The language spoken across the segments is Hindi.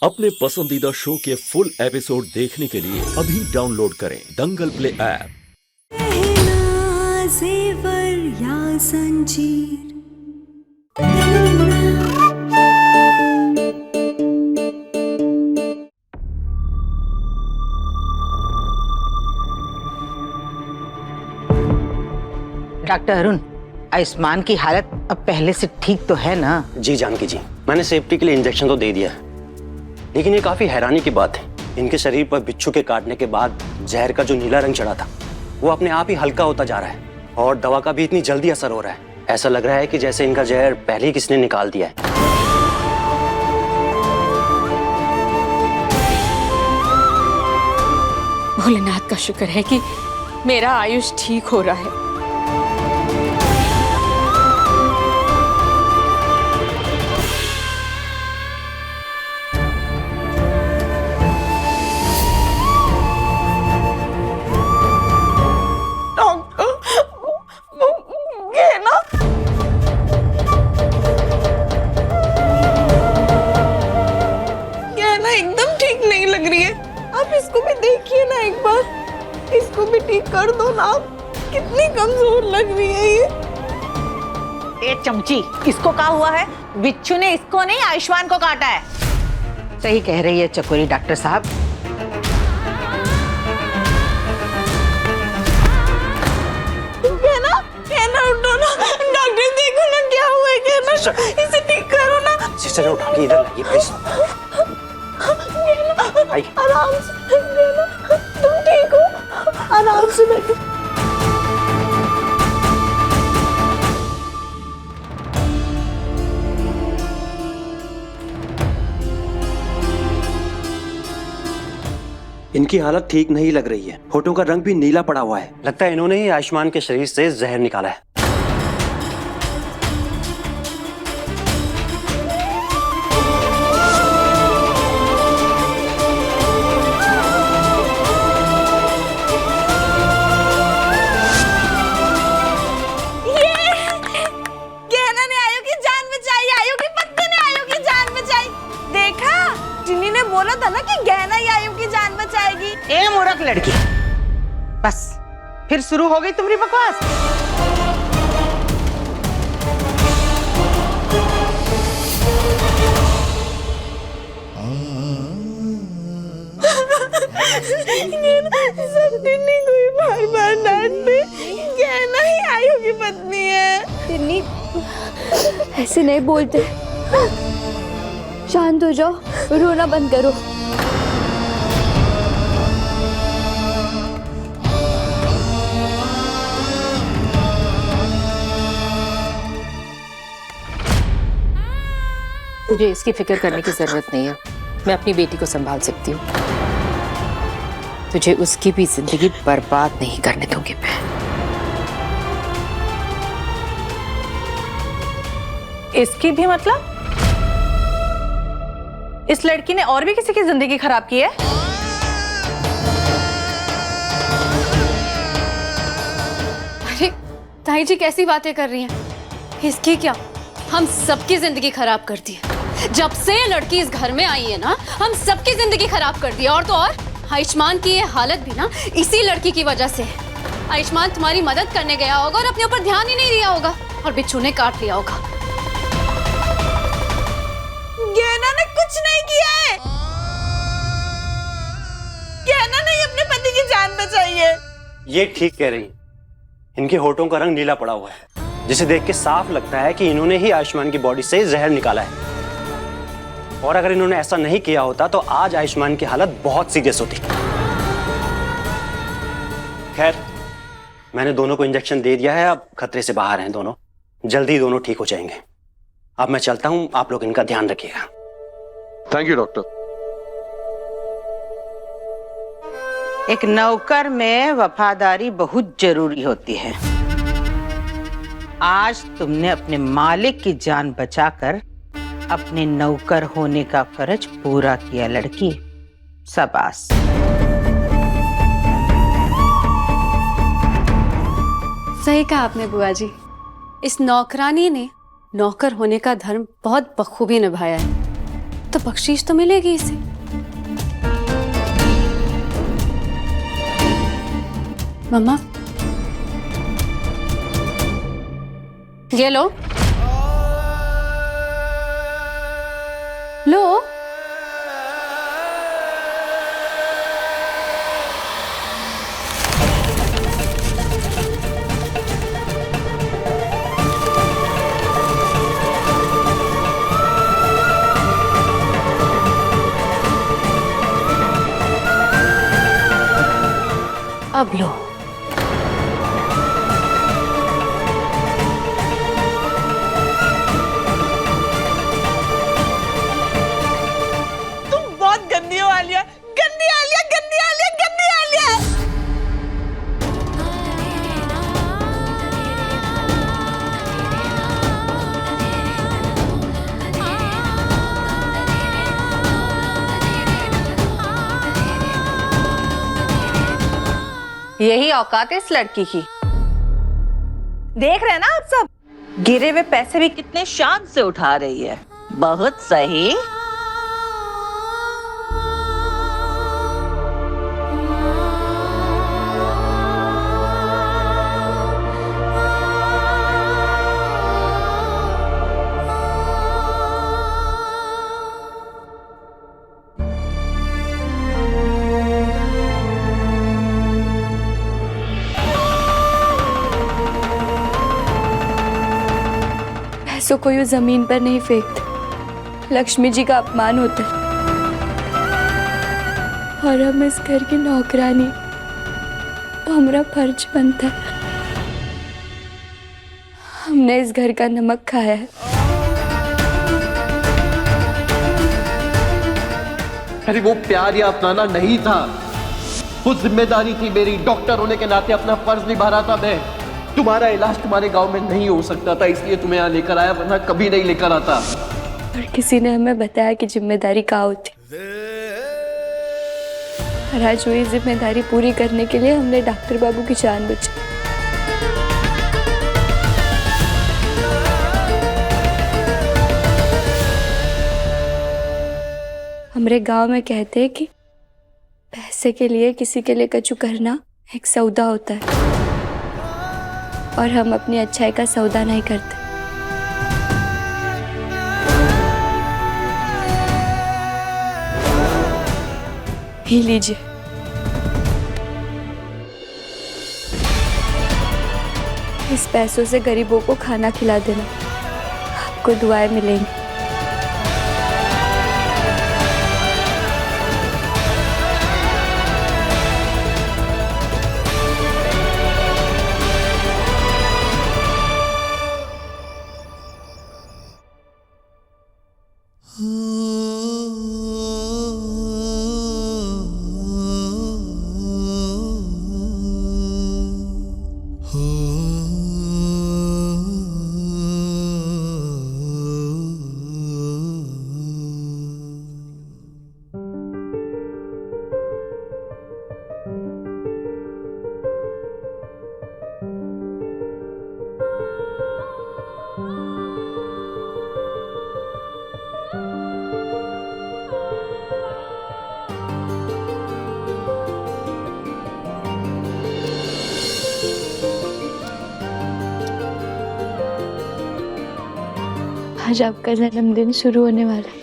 अपने पसंदीदा शो के फुल एपिसोड देखने के लिए अभी डाउनलोड करें दंगल प्ले ऐप। जेवर या संजीर डॉक्टर अरुण, आयुष्मान की हालत अब पहले से ठीक तो है ना? जी जानकी जी, मैंने सेफ्टी के लिए इंजेक्शन तो दे दिया है, लेकिन ये काफी हैरानी की बात है, इनके शरीर पर बिच्छू के काटने के बाद जहर का जो नीला रंग चढ़ा था वो अपने आप ही हल्का होता जा रहा है और दवा का भी इतनी जल्दी असर हो रहा है। ऐसा लग रहा है कि जैसे इनका जहर पहले ही किसने निकाल दिया है। भोलेनाथ का शुक्र है कि मेरा आयुष ठीक हो रहा है। एकदम ठीक नहीं लग रही है। आप इसको भी देखिए ना एक बार, इसको भी ठीक कर दो ना। कितनी कमजोर लग रही है ये। ए चमची, इसको क्या हुआ है? बिच्छू ने इसको नहीं, आयुष्मान को काटा है। सही कह रही है चकोरी डॉक्टर साहब। कहना उठो ना डॉक्टर, देखो ना क्या हुआ है। कहना इसे ठीक करो ना। सिस्टर उठा के इधर लाइए प्लीज। आराम से तुम ठीक हो? आराम से बैठो। इनकी हालत ठीक नहीं लग रही है, होठों का रंग भी नीला पड़ा हुआ है। लगता है इन्होंने ही आयुष्मान के शरीर से जहर निकाला है। बोला था ना कि गहना ही आयु की जान बचाएगी। ए मूर्ख लड़की, बस फिर शुरू हो गई तुम्हारी बकवास। सब टिन्नी को ही बार-बार डांटते, गहना ही आयु की पत्नी है। टिन्नी ऐसे नहीं बोलते, शांत हो जाओ, रोना बंद करो। मुझे इसकी फिक्र करने की जरूरत नहीं है, मैं अपनी बेटी को संभाल सकती हूँ। तुझे उसकी भी जिंदगी बर्बाद नहीं करने दूंगी मैं। इसकी भी मतलब? इस लड़की ने और भी किसी की जिंदगी खराब की है? अरे ताई जी कैसी बातें कर रही हैं? इसकी क्या, हम सबकी जिंदगी खराब कर दी है। जब से ये लड़की इस घर में आई है ना, हम सबकी जिंदगी खराब कर दी है। और तो और आयुष्मान की ये हालत भी ना इसी लड़की की वजह से है। आयुष्मान तुम्हारी मदद करने गया होगा और अपने ऊपर ध्यान ही नहीं दिया होगा और बिच्छू ने काट लिया होगा। गहना ने कुछ नहीं किया है। गहना ने अपने पति की जान बचाई है। ये ठीक कह रही, इनके होठों का रंग नीला पड़ा हुआ है, जिसे देख के साफ लगता है कि इन्होंने ही आयुष्मान की बॉडी से जहर निकाला है। और अगर इन्होंने ऐसा नहीं किया होता तो आज आयुष्मान की हालत बहुत सीरियस होती। खैर, मैंने दोनों को इंजेक्शन दे दिया है, अब खतरे से बाहर हैं दोनों, जल्दी दोनों ठीक हो जाएंगे। अब मैं चलता हूं, आप लोग इनका ध्यान रखिएगा। Thank you doctor. एक नौकर में वफादारी बहुत जरूरी होती है। आज तुमने अपने मालिक की जान बचाकर अपने नौकर होने का फर्ज पूरा किया लड़की, शाबाश। सही कहा आपने बुआ जी, इस नौकरानी ने नौकर होने का धर्म बहुत बखूबी निभाया है। तो बख्शीश तो मिलेगी इसे। मम्मा, ये लो लो। अब लो। तुम बहुत गंदी हो आलिया, गंदी आलिया, गंदी आलिया, गंदी आलिया। यही औकात है इस लड़की की। देख रहे हैं ना आप सब, गिरे हुए पैसे भी कितने शान से उठा रही है। बहुत सही। पैसों को यूं जमीन पर नहीं फेंकते, लक्ष्मी जी का अपमान होता है। और हम इस घर की नौकरानी, तो हमारा फर्ज बनता है। हमने इस घर का नमक खाया है। अरे वो प्यार या अपनाना नहीं था, वो जिम्मेदारी थी मेरी। डॉक्टर होने के नाते अपना फर्ज निभा रहा था मैं। तुम्हारा इलाज तुम्हारे गांव में नहीं हो सकता था, इसलिए तुम्हें यहाँ लेकर आया, वरना कभी नहीं लेकर आता। और किसी ने हमें बताया कि जिम्मेदारी क्या होती। और आज वही जिम्मेदारी पूरी करने के लिए हमने डॉक्टर बाबू की जान बचाई। हमारे गांव में कहते हैं कि पैसे के लिए किसी के लिए कचू करना एक सौदा होता है, और हम अपनी अच्छाई का सौदा नहीं करते। ही लीजिए। इस पैसों से गरीबों को खाना खिला देना, आपको दुआएं मिलेंगी। आज आपका जन्मदिन शुरू होने वाला है।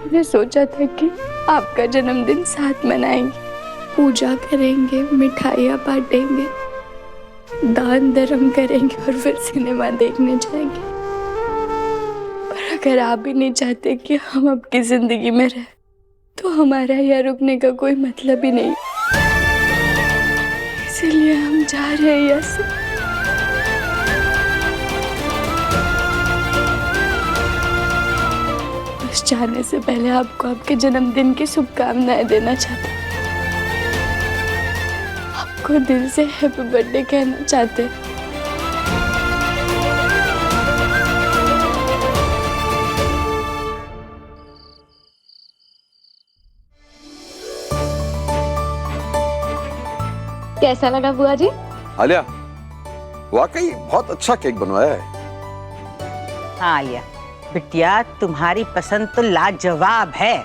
मैंने सोचा था कि आपका जन्मदिन साथ मनाएंगे, पूजा करेंगे, मिठाइयाँ बांटेंगे, दान धर्म करेंगे और फिर सिनेमा देखने जाएंगे। पर अगर आप ही नहीं चाहते कि हम आपकी जिंदगी में रहें, तो हमारा यहाँ रुकने का कोई मतलब ही नहीं। इसीलिए हम जा रहे हैं यहाँ से। बस जाने से पहले आपको आपके जन्मदिन की शुभकामनाएं देना चाहते हैं। आपको दिल से हैप्पी बर्थडे कहना चाहते हैं। कैसा लगा बुआ जी? आलिया, वाकई बहुत अच्छा केक बनवाया है। हाँ आलिया, बिटिया तुम्हारी पसंद तो लाजवाब है।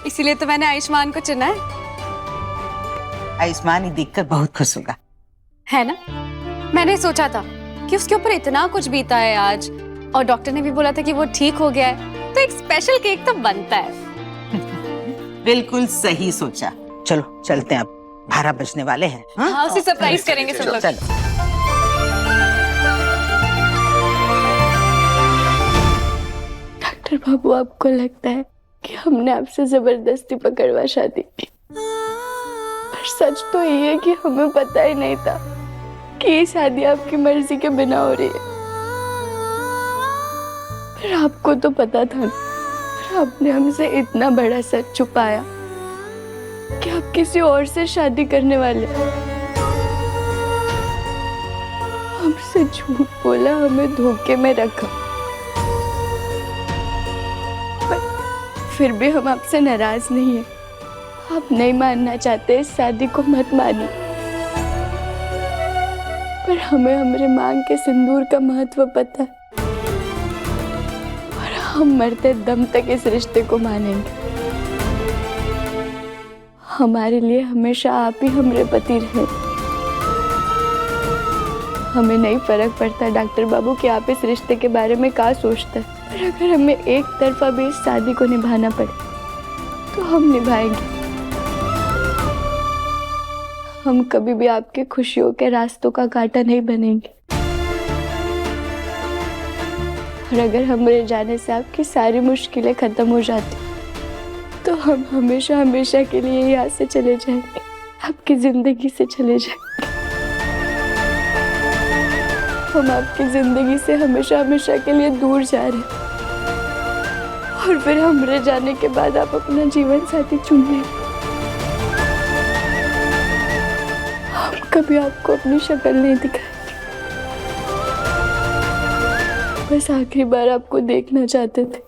इसीलिए तो मैंने आयुष्मान को चुना है। आयुष्मान ही देखकर बहुत खुश होगा। है ना? मैंने सोचा था कि उसके ऊपर इतना कुछ बीता है आज, और डॉक्टर ने भी बोला था कि वो ठीक हो गया है, तो एक स्पेशल केक तो बनता है। बिल्कुल सही सोचा। चलो चलते हैं, अब 12 बजने वाले हैं। हाँ, उसे सरप्राइज करेंगे सब लोग। चलो। डॉक्टर बाबू, आपको लगता है कि हमने आपसे जबरदस्ती पकड़वा शादी की? पर सच तो ये है कि हमें पता ही नहीं था कि ये शादी आपकी मर्जी के बिना हो रही है। फिर आपको तो पता था ना, पर आपने हमसे इतना बड़ा सच छुपाया कि आप किसी और से शादी करने वाले। हमसे झूठ बोला, हमें धोखे में रखा, पर फिर भी हम आपसे नाराज नहीं है। आप नहीं मानना चाहते इस शादी को, मत मानिए, पर हमें हमारे मांग के सिंदूर का महत्व पता है, और हम मरते दम तक इस रिश्ते को मानेंगे। हमारे लिए हमेशा आप ही हमारे पति रहे। हमें नहीं फर्क पड़ता डॉक्टर बाबू कि आप इस रिश्ते के बारे में क्या सोचते हैं, पर अगर हमें एक तरफा भी इस शादी को निभाना पड़े तो हम निभाएंगे। हम कभी भी आपके खुशियों के रास्तों का कांटा नहीं बनेंगे, और अगर हमारे जाने से आपकी सारी मुश्किलें खत्म हो जाती तो हम हमेशा हमेशा के लिए यहाँ से चले जाएंगे, आपकी जिंदगी से चले जाएंगे। हम आपकी जिंदगी से हमेशा हमेशा के लिए दूर जा रहे हैं, और फिर हमारे जाने के बाद आप अपना जीवन साथी चुन लें। हम कभी आपको अपनी शक्ल नहीं दिखाएंगे, बस आखिरी बार आपको देखना चाहते थे।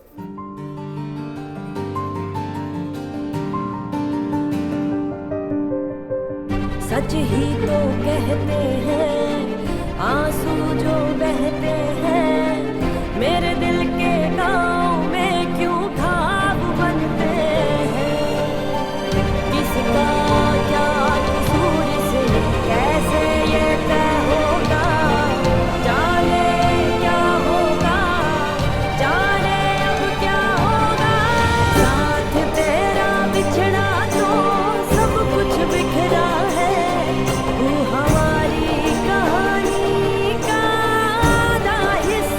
सच ही तो कहते हैं आंसू जो बहते हैं, मेरे दिल के गाँव में क्यों खाब बनते हैं। किसका क्या कसूर से कैसे ये तय होगा, जाने क्या होगा, जाने अब क्या होगा। साथ तेरा बिछड़ा तो सब कुछ बिखरा है, तू हमारी कहानी का आधा हिस्सा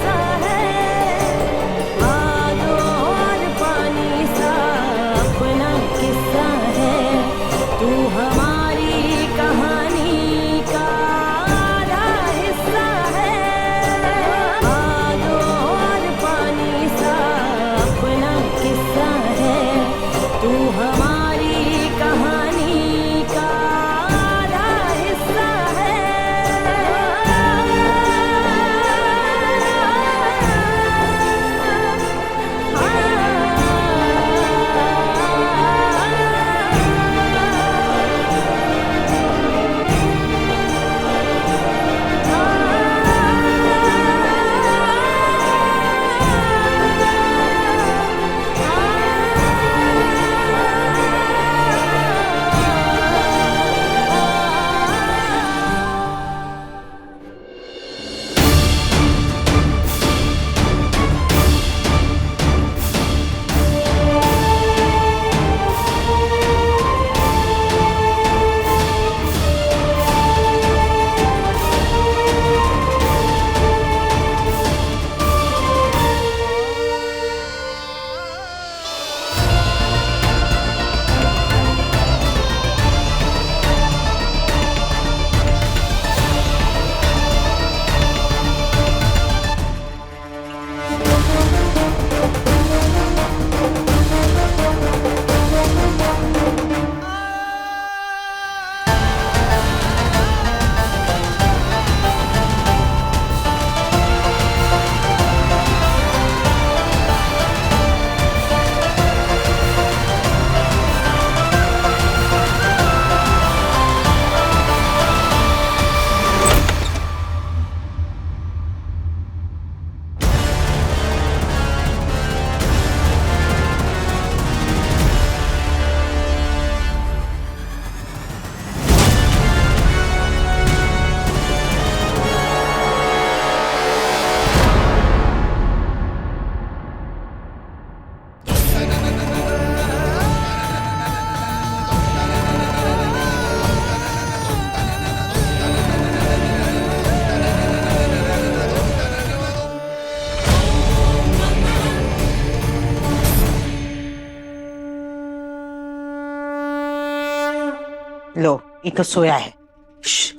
लो ये तो सोया है।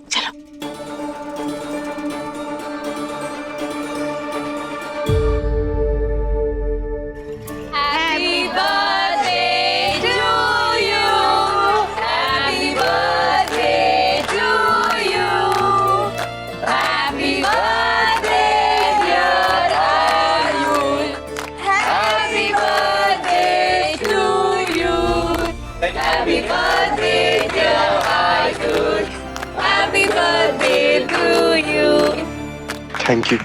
चलो। Happy birthday to you. Happy birthday to you. Happy birthday dear Ayush. Happy birthday to you. Happy birthday dear Ayush. Happy birthday to you. Thank you.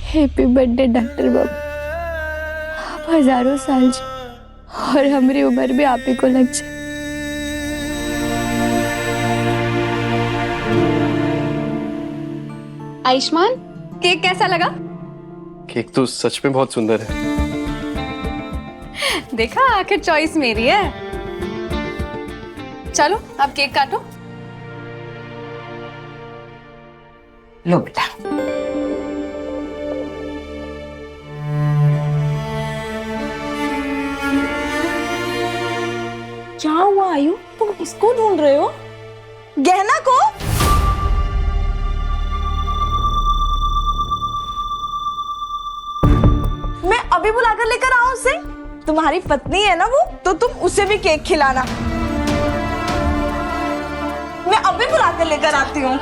Happy birthday doctor Babu. आप हजारों साल जी और हमारी उम्र भी आप ही को लग जाए। आयुष्मान, केक कैसा लगा? केक तो सच में बहुत सुंदर है। देखा, आखिर चॉइस मेरी है। चलो अब केक काटो। लो बेटा। क्या हुआ आयु? तुम किसको ढूंढ रहे हो? गहना को? मैं अभी बुलाकर लेकर आऊं उसे। तुम्हारी पत्नी है ना वो, तो तुम उसे भी केक खिलाना। मैं अभी बुलाकर लेकर आती हूँ।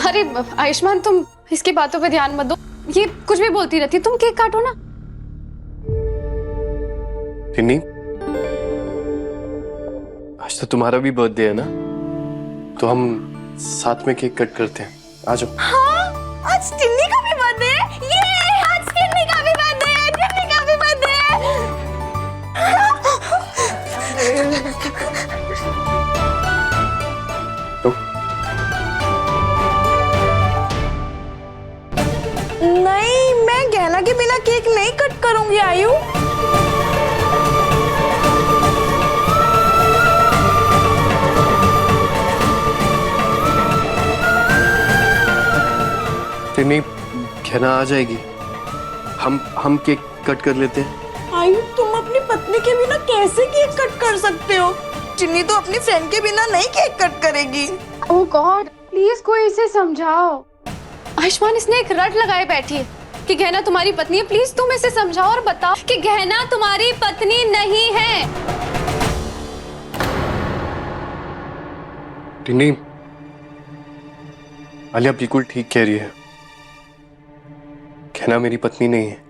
अरे आयुष्मान, तुम इसकी बातों पे ध्यान मत दो। ये कुछ भी बोलती रहती है। तुम केक काटो ना। टिन्नी, आज तो तुम्हारा भी बर्थडे है ना, तो हम साथ में केक कट करते हैं। आ जाओ। हाँ, आज टिन्नी का भी बर्थडे है। ये आज टिन्नी का भी बर्थडे है। टिन्नी का भी बर्थडे नहीं, मैं गहना के बिना केक नहीं कट करूंगी आयु। टिन्नी, गहना आ जाएगी। हम केक कट कर लेते हैं। आयु, तुम अपनी पत्नी के बिना कैसे केक कट कर सकते हो? टिन्नी तो अपनी फ्रेंड के बिना नहीं केक कट करेगी। ओह गॉड, प्लीज कोई इसे समझाओ। आयुष्मान, इसने एक रट लगाए बैठी है कि गहना तुम्हारी पत्नी है। प्लीज तुम इसे समझाओ और बताओ कि गहना तुम्हारी पत्नी नहीं है। टिन्नी, आलिया बिल्कुल ठीक कह रही है। गहना मेरी पत्नी नहीं है।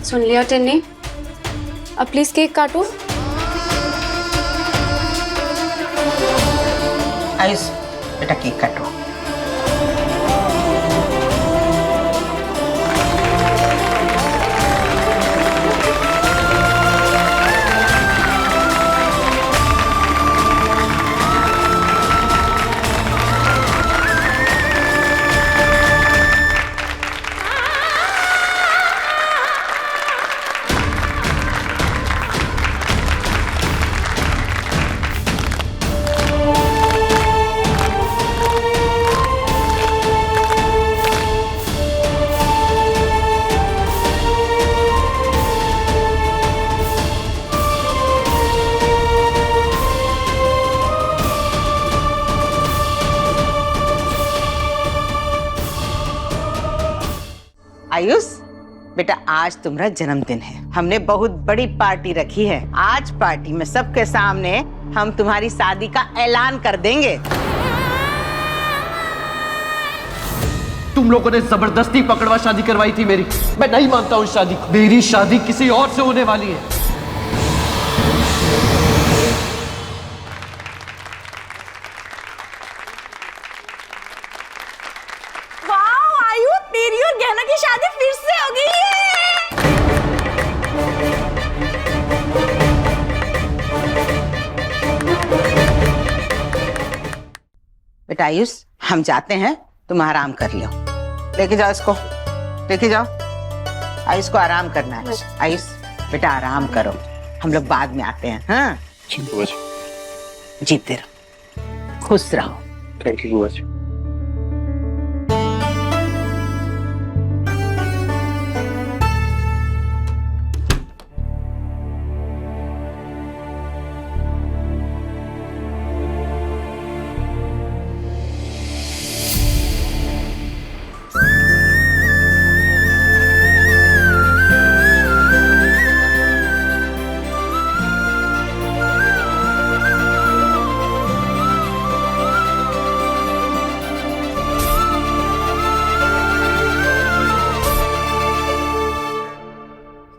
सुन लिया टिन्नी? अब प्लीज केक काटो। आयुष बेटा केक काटो। आयुष बेटा, आज तुम्हारा जन्मदिन है। हमने बहुत बड़ी पार्टी रखी है। आज पार्टी में सबके सामने हम तुम्हारी शादी का ऐलान कर देंगे। तुम लोगों ने जबरदस्ती पकड़वा शादी करवाई थी मेरी। मैं नहीं मानता हूँ शादी को। मेरी शादी किसी और से होने वाली है। वाह आयु, तेरी और गहना की शादी फिर से हो गई है। बेटा आयुष, हम जाते हैं, तुम आराम कर लो। लेके जाओ इसको। लेके जाओ। आयुष को आराम करना है। आयुष बेटा आराम करो, हम लोग बाद में आते हैं। हाँ जीते रहो, खुश रहो। थैंक यू बुआ जी।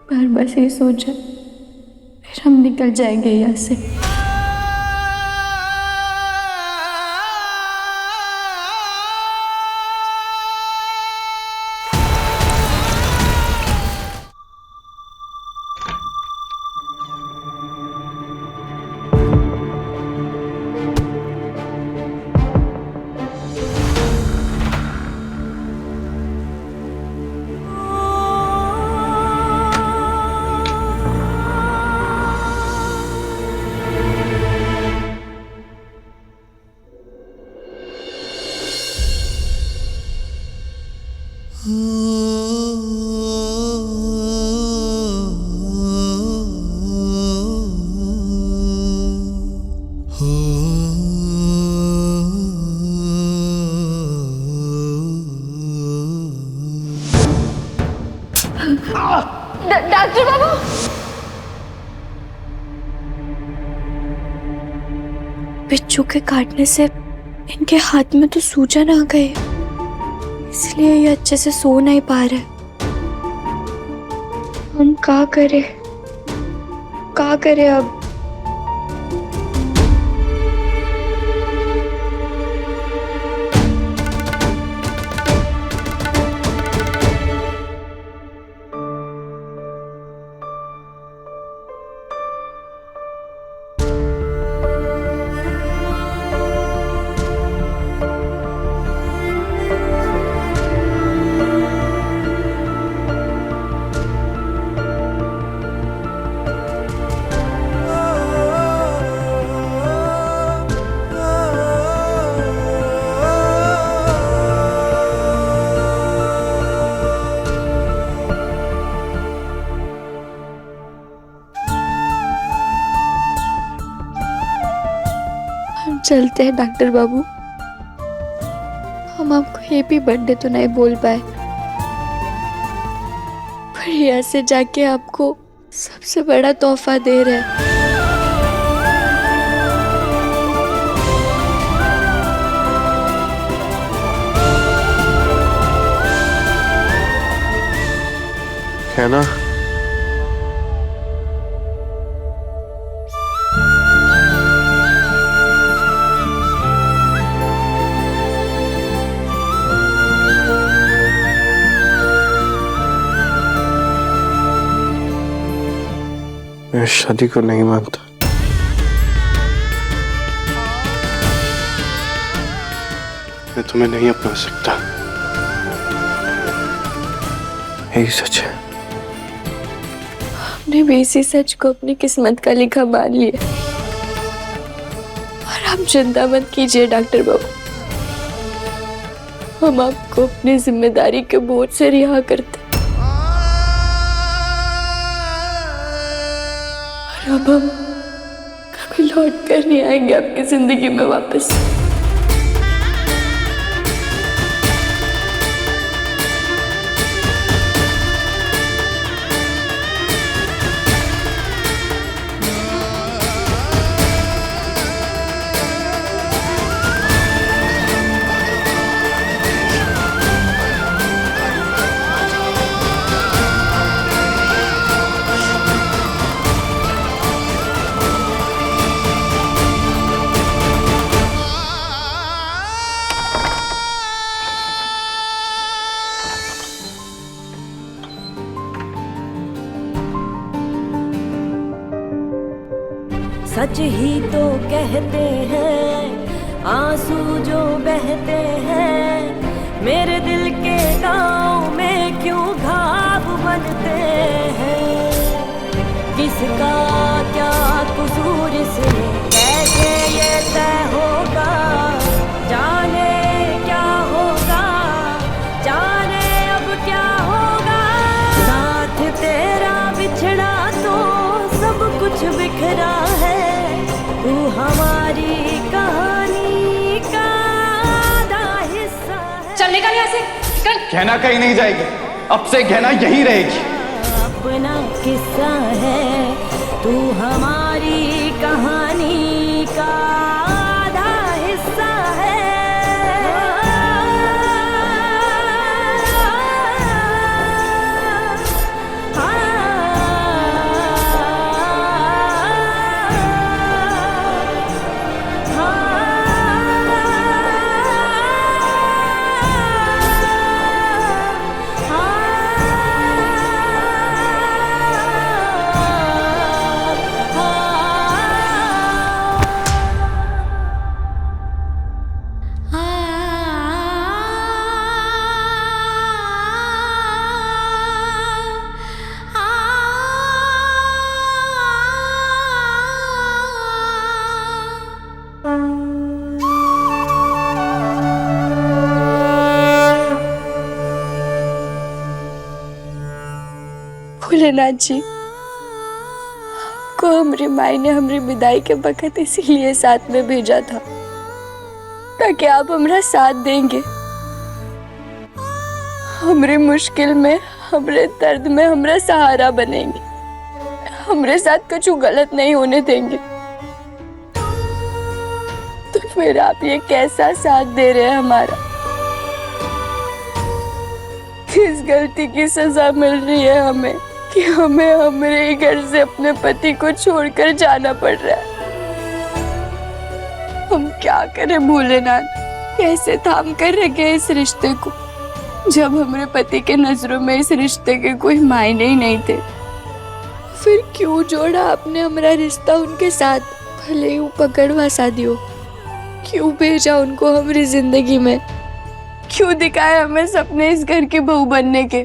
पर बस ये सोचा फिर हम निकल जाएंगे यहाँ से। डॉक्टर बाबू, बिच्छू के काटने से इनके हाथ में तो सूजन आ गई, इसलिए ये अच्छे से सो नहीं पा रहे। हम क्या करें अब? चलते हैं डॉक्टर बाबू, हम आपको हैप्पी बर्थडे तो नहीं बोल पाए, पर यहाँ से जाके आपको सबसे बड़ा तोहफा दे रहे हैं। है ना? मैं शादी को नहीं मानता। मैं तुम्हें नहीं अपना सकता, यही सच है। हमने भी इसी सच को अपनी किस्मत का लिखा मान लिया, और आप चिंता मत कीजिए डॉक्टर बाबू, हम आपको अपनी जिम्मेदारी के बोझ से रिहा करते, और अब हम कभी लौट कर नहीं आएंगे आपकी जिंदगी में वापस। सच ही तो कहते हैं आंसू जो बहते हैं, मेरे दिल के गाँव में क्यों का क्या कसूर से कैसे ये तय होगा, जाने क्या होगा, जाने अब क्या होगा। साथ तेरा बिछड़ा तो सब कुछ बिखरा है, तू हमारी कहानी का आधा हिस्सा है। चल निकल यहाँ से, चल। गहना कहीं नहीं जाएगी, अब से गहना यहीं रहेगी। अपना किस्सा है, तू हमारी कहानी का आधा हिस्सा है। भोलेनाथ जी, को हमारी माई ने हमारी विदाई के वक्त इसीलिए साथ में भेजा था, ताकि आप हमारा साथ देंगे, हमारे मुश्किल में, हमारे दर्द में हमारा सहारा बनेंगे, हमारे साथ कुछ गलत नहीं होने देंगे। तो फिर आप ये कैसा साथ दे रहे हैं हमारा? किस गलती की सजा मिल रही है हमें कि हमें हमारे घर से अपने पति को छोड़कर जाना पड़ रहा है? हम क्या करें भोलेनाथ, कैसे थाम कर रखे इस रिश्ते को, जब हमारे पति के नजरों में इस रिश्ते के कोई मायने ही नहीं थे। फिर क्यों जोड़ा आपने हमारा रिश्ता उनके साथ, भले ही वो पकड़वा शादी हो? क्यों भेजा उनको हमारी जिंदगी में? क्यों दिखाया हमें सपने इस घर की बहू बनने के?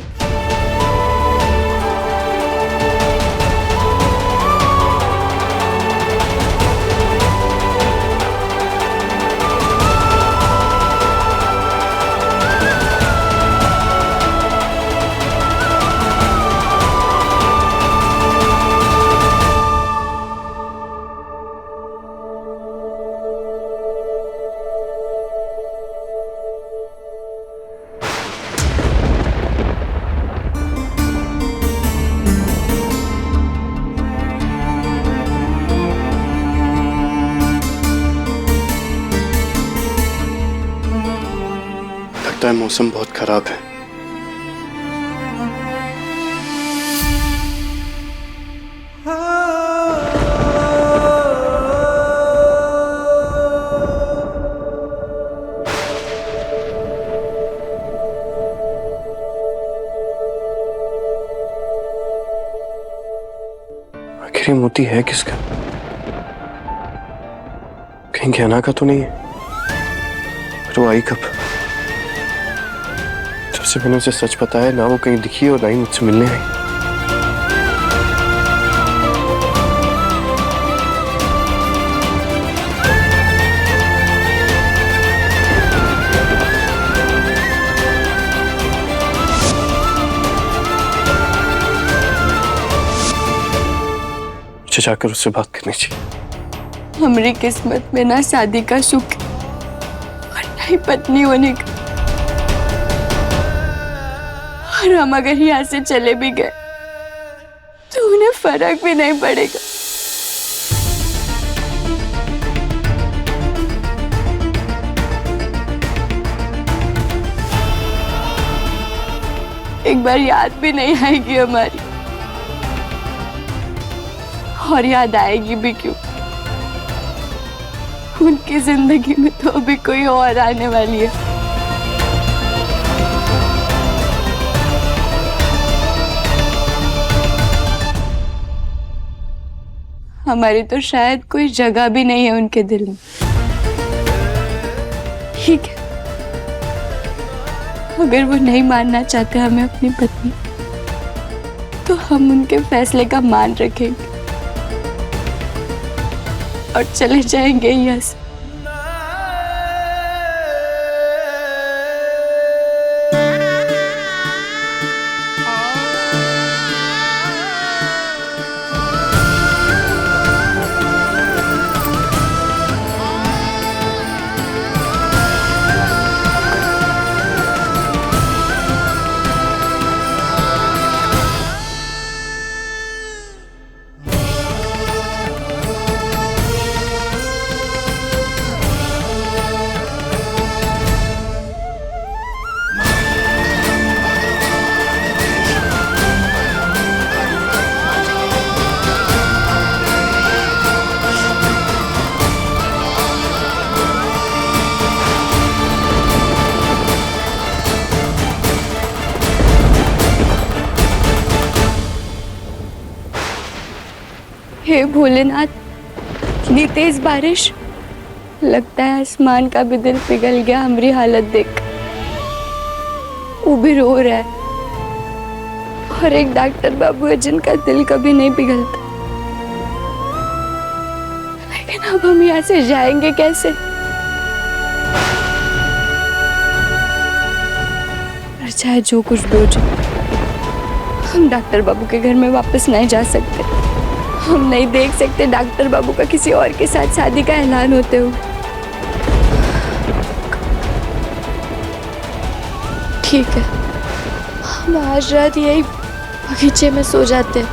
लगता है मौसम बहुत खराब है। आखिर ये मोती है किसका? कहीं गहना का तो नहीं है? फिर वो आई कब? जब से मैंने उसे सच बताया, ना वो कहीं दिखी और ना ही मुझसे मिलने आई। मुझे जाकर उससे बात करनी चाहिए। हमारी किस्मत में ना शादी का सुख और ना ही पत्नी होने का। और हम अगर यहाँ से चले भी गए तो उन्हें फर्क भी नहीं पड़ेगा। एक बार याद भी नहीं आएगी हमारी, और याद आएगी भी क्यों? उनकी जिंदगी में तो अभी कोई और आने वाली है। हमारी तो शायद कोई जगह भी नहीं है उनके दिल में। ठीक है, अगर वो नहीं मानना चाहते हमें अपनी पत्नी, तो हम उनके फैसले का मान रखेंगे। और चले जाएंगे यहाँ से। हे भोलेनाथ, इतनी तेज बारिश, लगता है आसमान का भी दिल पिघल गया हमारी हालत देख। वो भी रो रहा है और एक डॉक्टर बाबू है जिनका दिल कभी नहीं पिघलता। लेकिन अब हम यहाँ से जाएंगे कैसे? और चाहे जो कुछ भी हो जाए, हम डॉक्टर बाबू के घर में वापस नहीं जा सकते। हम नहीं देख सकते डॉक्टर बाबू का किसी और के साथ शादी का ऐलान होते हुए। ठीक है, हम आज रात यही बगीचे में सो जाते हैं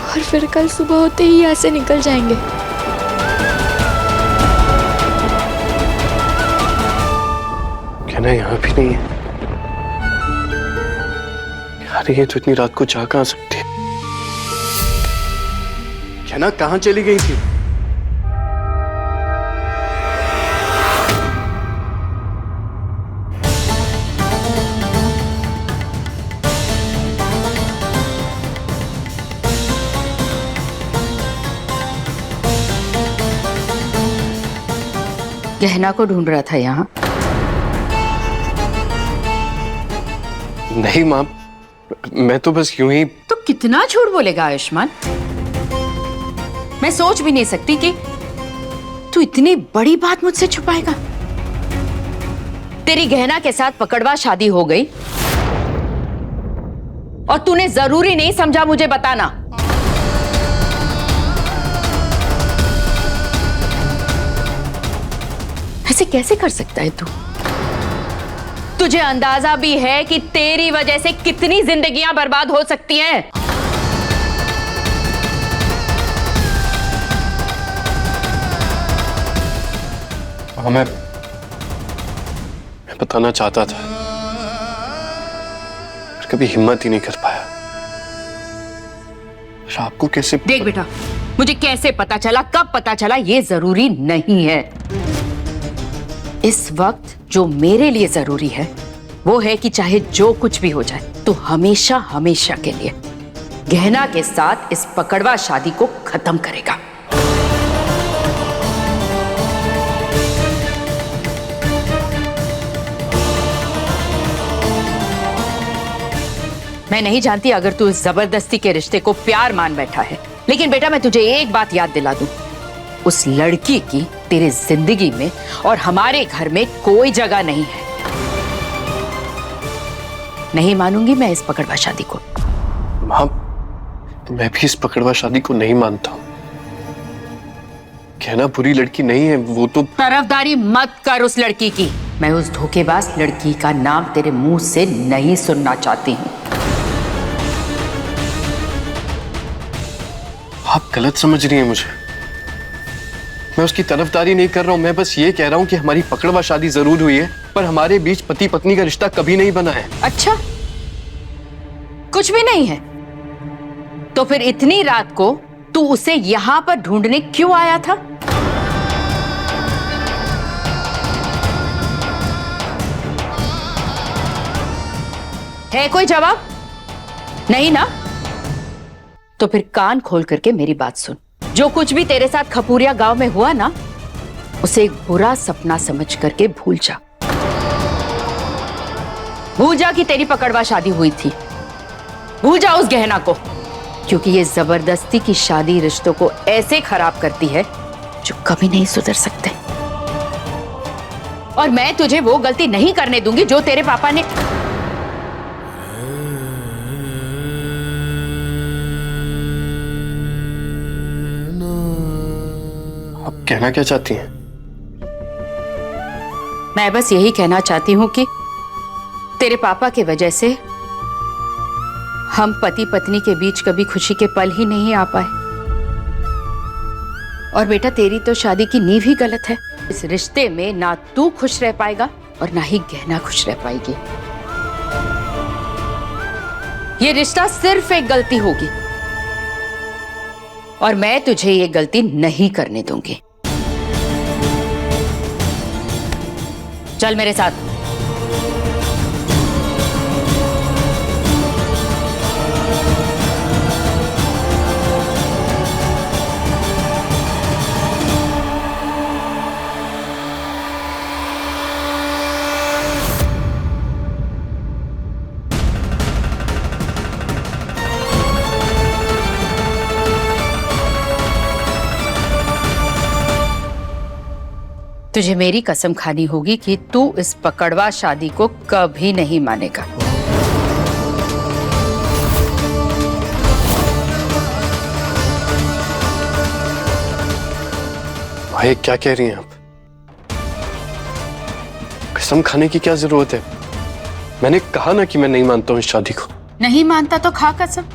और फिर कल सुबह होते ही यहाँ से निकल जाएंगे। कहना यहाँ भी नहीं है यार, ये तो इतनी रात को जा कहाँ सकती है? कहना कहाँ चली गई थी? गहना को ढूंढ रहा था यहाँ? नहीं माँ, मैं तो बस यूं ही। तो कितना झूठ बोलेगा आयुष्मान? मैं सोच भी नहीं सकती कि तू इतनी बड़ी बात मुझसे छुपाएगा। तेरी गहना के साथ पकड़वा शादी हो गई और तूने जरूरी नहीं समझा मुझे बताना। ऐसे कैसे कर सकता है तू? तुझे अंदाजा भी है कि तेरी वजह से कितनी जिंदगियां बर्बाद हो सकती हैं? हाँ, मैं बताना चाहता था पर कभी हिम्मत ही नहीं कर पाया। आपको कैसे देख बेटा, मुझे कैसे पता चला, कब पता चला, ये जरूरी नहीं है। इस वक्त जो मेरे लिए जरूरी है वो है कि चाहे जो कुछ भी हो जाए, तो हमेशा हमेशा के लिए गहना के साथ इस पकड़वा शादी को खत्म करेगा। मैं नहीं जानती अगर तू इस जबरदस्ती के रिश्ते को प्यार मान बैठा है, लेकिन बेटा मैं तुझे एक बात याद दिला दूं, उस लड़की की तेरे जिंदगी में और हमारे घर में कोई जगह नहीं है। नहीं मानूंगी मैं इस पकड़वा शादी को। मां, मैं भी इस पकड़वा शादी को नहीं मानता हूं। कहना बुरी लड़की नहीं है, वो तो। तरफदारी मत कर उस लड़की की। मैं उस धोखेबाज लड़की का नाम तेरे मुंह से नहीं सुनना चाहती हूं। आप गलत समझ रही हैं मुझे। मैं उसकी तरफदारी नहीं कर रहा हूं, मैं बस ये कह रहा हूं कि हमारी पकड़वा शादी जरूर हुई है, पर हमारे बीच पति पत्नी का रिश्ता कभी नहीं बना है। अच्छा, कुछ भी नहीं है? तो फिर इतनी रात को तू उसे यहां पर ढूंढने क्यों आया था? है कोई जवाब? नहीं ना? तो फिर कान खोल करके मेरी बात सुन। जो कुछ भी तेरे साथ खपूरिया गांव में हुआ ना, उसे एक बुरा सपना समझ करके भूल जा। भूल जा कि तेरी पकड़वा शादी हुई थी। भूल जा उस गहना को, क्योंकि ये जबरदस्ती की शादी रिश्तों को ऐसे खराब करती है जो कभी नहीं सुधर सकते। और मैं तुझे वो गलती नहीं करने दूंगी जो तेरे पापा ने। आप कहना क्या चाहती हैं? मैं बस यही कहना चाहती हूं कि तेरे पापा की वजह से हम पति पत्नी के बीच कभी खुशी के पल ही नहीं आ पाए। और बेटा, तेरी तो शादी की नींव ही गलत है। इस रिश्ते में ना तू खुश रह पाएगा और ना ही गहना खुश रह पाएगी। ये रिश्ता सिर्फ एक गलती होगी और मैं तुझे ये गलती नहीं करने दूंगी। चल मेरे साथ। तुझे मेरी कसम खानी होगी कि तू इस पकड़वा शादी को कभी नहीं मानेगा। भाई क्या कह रही हैं आप? कसम खाने की क्या जरूरत है? मैंने कहा ना कि मैं नहीं मानता हूं इस शादी को। नहीं मानता तो खा कसम।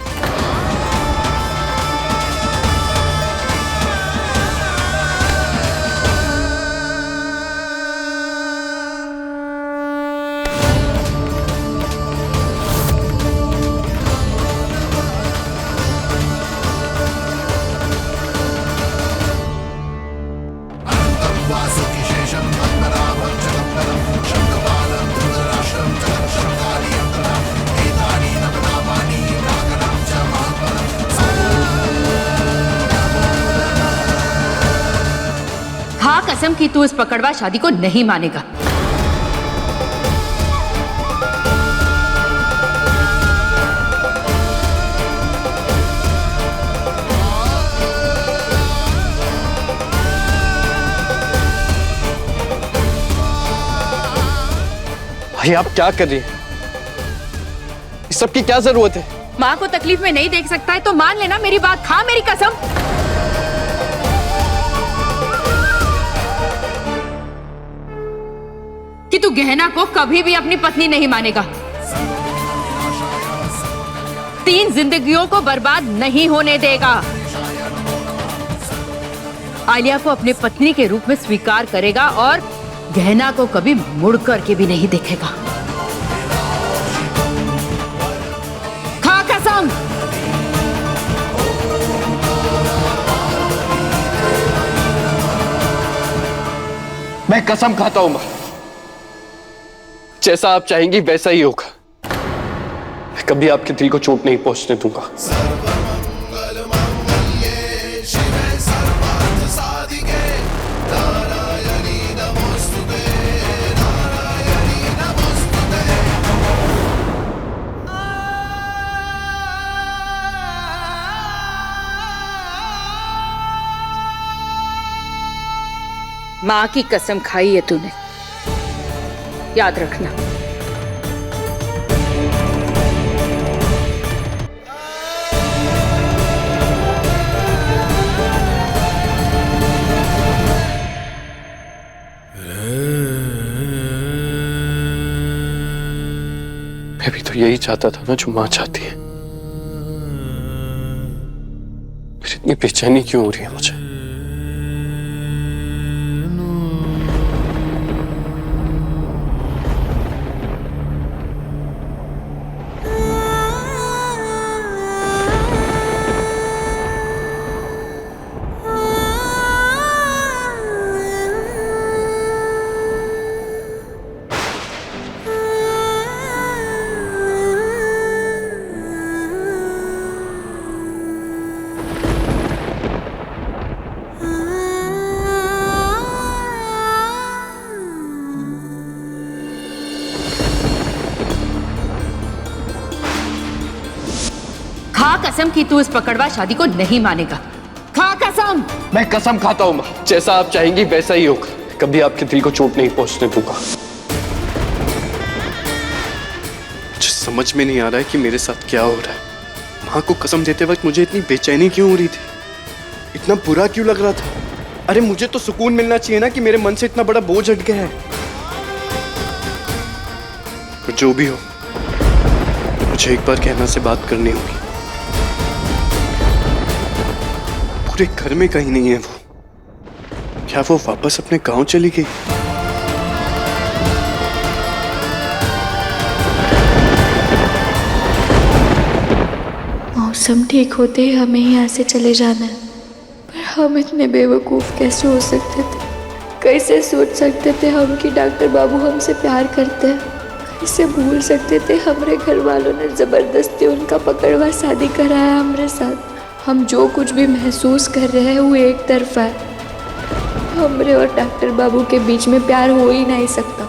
खा कसम कि तू इस पकड़वा शादी को नहीं मानेगा। भाई आप क्या कर रही हैं? इस सब की क्या जरूरत है? माँ को तकलीफ में नहीं देख सकता है तो मान लेना मेरी बात। खा मेरी कसम। कि तू गहना को कभी भी अपनी पत्नी नहीं मानेगा। 3 जिंदगियों को बर्बाद नहीं होने देगा। आलिया को अपनी पत्नी के रूप में स्वीकार करेगा और गहना को कभी मुड़ करके भी नहीं देखेगा। खा कसम। मैं कसम खाता हूं मां, जैसा आप चाहेंगी वैसा ही होगा। मैं कभी आपके दिल को चोट नहीं पहुंचने दूंगा। मां की कसम खाई है तूने, याद रखना। मैं भी तो यही चाहता था ना जो मां चाहती है। फिर इतनी बेचैनी क्यों हो रही है मुझे? खा कसम कि तू इस पकड़वा शादी को नहीं मानेगा। खा कसम। कसम। मैं कसम खाता हूँ माँ, जैसा आप चाहेंगी वैसा ही होगा। कभी आपके दिल को चोट नहीं पहुंचने दूंगा। मुझे समझ में नहीं आ रहा है कि मेरे साथ क्या हो रहा है। माँ को कसम देते वक्त मुझे इतनी बेचैनी क्यों हो रही थी, इतना बुरा क्यों लग रहा था। अरे मुझे तो सुकून मिलना चाहिए ना कि मेरे मन से इतना बड़ा बोझ हट गया है। जो भी हो, मुझे एक बार कहना से बात करनी होगी। पूरे घर में कहीं नहीं है वो। क्या वो वापस अपने गांव चली गई? मौसम ठीक होते ही हमें यहाँ से चले जाना है, पर हम इतने बेवकूफ़ कैसे हो सकते थे? कैसे सोच सकते थे हम कि डॉक्टर बाबू हमसे प्यार करते हैं? कैसे भूल सकते थे हमारे घर वालों ने ज़बरदस्ती उनका पकड़वा शादी कराया हमारे साथ? हम जो कुछ भी महसूस कर रहे हैं वो एक तरफा है। हमरे और डॉक्टर बाबू के बीच में प्यार हो ही नहीं सकता।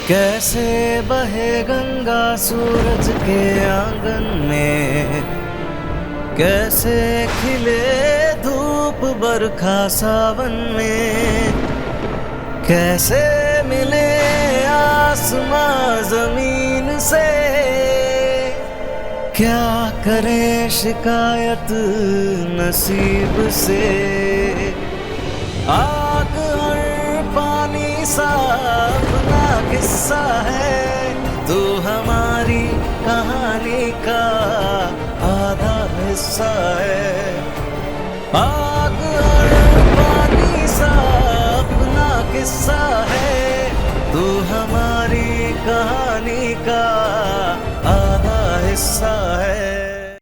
कैसे बहे गंगा सूरज के आंगन में, कैसे खिले धूप बरखा सावन में, कैसे मिले आसमां जमीन से, क्या करें शिकायत नसीब से। आग और पानी सा अपना किस्सा है, तू हमारी कहानी का आधा हिस्सा है। आग और पानी सा अपना किस्सा है, तू हमारी कहानी का आधा हिस्सा है।